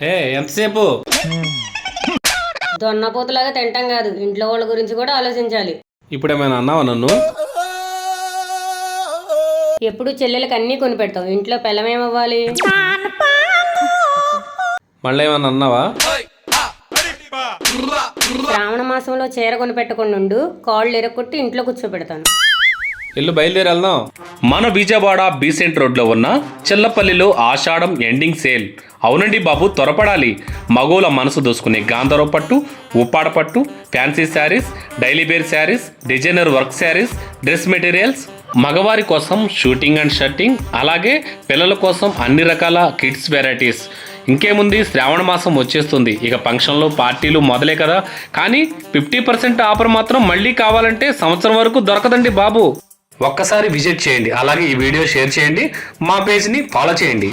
ఎంతసేపు? దొన్నపోతులాగా తింటాం కాదు, ఇంట్లో వాళ్ళ గురించి కూడా ఆలోచించాలి. ఇప్పుడేమైనా అన్నావా నన్ను? ఎప్పుడు చెల్లెలకు అన్నీ కొని పెడతాం, ఇంట్లో పిల్లమేమవ్వాలి? మళ్ళీ ఏమైనా అన్నావా? శ్రావణ మాసంలో చీర కొని పెట్టకుండా ఉండు, కాళ్ళు ఎరగొట్టి ఇంట్లో కూర్చోబెడతాను. ఇల్లు బయలుదేరి వెళ్దాం. మన విజయవాడ బీసెంట్ రోడ్లో ఉన్న చెల్లపల్లిలో ఆషాఢం ఎండింగ్ సేల్. అవునండి బాబు, త్వరపడాలి. మగోల మనసు దోసుకునే గాంధర్వ పట్టు, ఉప్పాడ పట్టు, fancy saris, daily wear saris, designer work saris, dress materials, మగవారి కోసం షూటింగ్ అండ్ షర్టింగ్, అలాగే పిల్లల కోసం అన్ని రకాల కిడ్స్ వెరైటీస్. ఇంకేముంది, శ్రావణ మాసం వచ్చేస్తుంది, ఇక ఫంక్షన్లు పార్టీలు మొదలే కదా. కానీ 50% ఆఫర్ మాత్రం మళ్ళీ కావాలంటే సంవత్సరం వరకు దొరకదండి బాబు. ఒక్కసారి విజిట్ చేయండి, అలాగే ఈ వీడియో షేర్ చేయండి, మా పేజ్ని ఫాలో చేయండి.